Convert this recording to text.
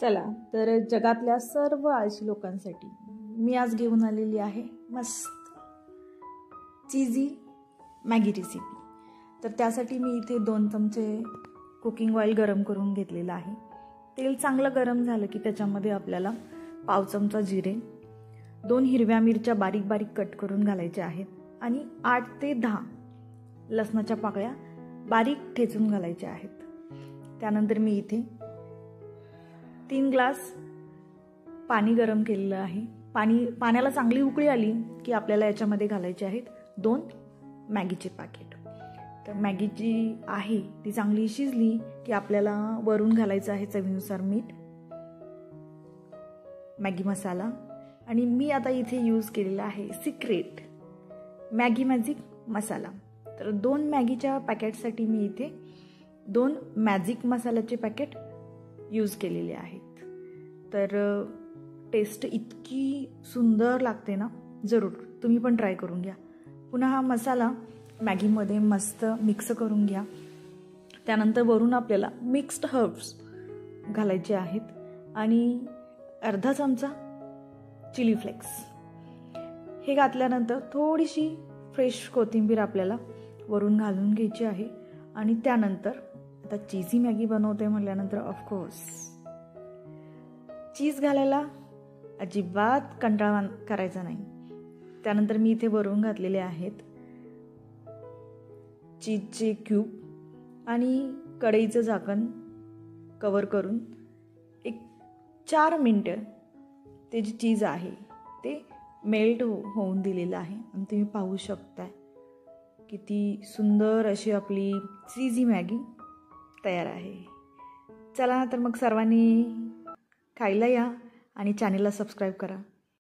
चला तर जगातल्या सर्व आळशी लोकांसाठी मी आज घेऊन आलेली आहे मस्त चीजी मॅगी रेसिपी। तर त्यासाठी मी इथे 2 चमचे कुकिंग ऑइल गरम करून घेतलेलं आहे। तेल चांगलं गरम झालं की त्याच्यामध्ये आपल्याला पाव चमचा जिरे, 2 हिरव्या मिरच्या बारीक बारीक कट करून घालायच्या आहेत आणि 8 ते 10 लसणाच्या पाकळ्या बारीक ठेचून घालायच्या आहेत। त्यानंतर मी इथे 3 ग्लास पाणी गरम केलेलं आहे। पाण्याला चांगली उकळी आली की आपल्याला याच्यामध्ये घालायचे आहेत 2 मॅगीचे पॅकेट। तर मॅगी जी आहे ती चांगली शिजली की आपल्याला वरून घालायचं आहे चवीनुसार मीठ, मॅगी मसाला आणि मी आता इथे यूज केलेला आहे सिक्रेट मॅगी मॅजिक मसाला। तर 2 मॅगीच्या पॅकेटसाठी मी इथे 2 मॅजिक मसाल्याचे पॅकेट यूज केलेले आहेत। तर टेस्ट इतकी सुंदर लागते ना, जरूर तुम्ही पण ट्राय करून घ्या। पुन्हा हा मसाला मॅगीमध्ये मस्त मिक्स करून घ्या। त्यानंतर वरून आपल्याला मिक्स्ड हर्ब्स घालायचे आहेत आणि अर्धा चमचा चिली फ्लेक्स हे घातल्यानंतर थोडीशी फ्रेश कोथिंबीर आपल्याला वरून घालून घ्यायची आहे। आणि त्यानंतर आता चीजी मॅगी बनवते म्हटल्यानंतर ऑफकोर्स चीज घालायला अजिबात कंटाळा करायचा नाही। त्यानंतर मी इथे वरून घातलेले आहेत चीजचे क्यूब आणि कढईचं झाकण कव्हर करून एक 4 मिनिटं ते जे चीज आहे ते मेल्ट होऊन दिलेलं आहे। आणि तुम्ही पाहू शकता किती सुंदर अशी आपली चीजी मॅगी तयार आहे। चला तर मग सर्वांनी खायला या आणि चॅनेलला सबस्क्राईब करा।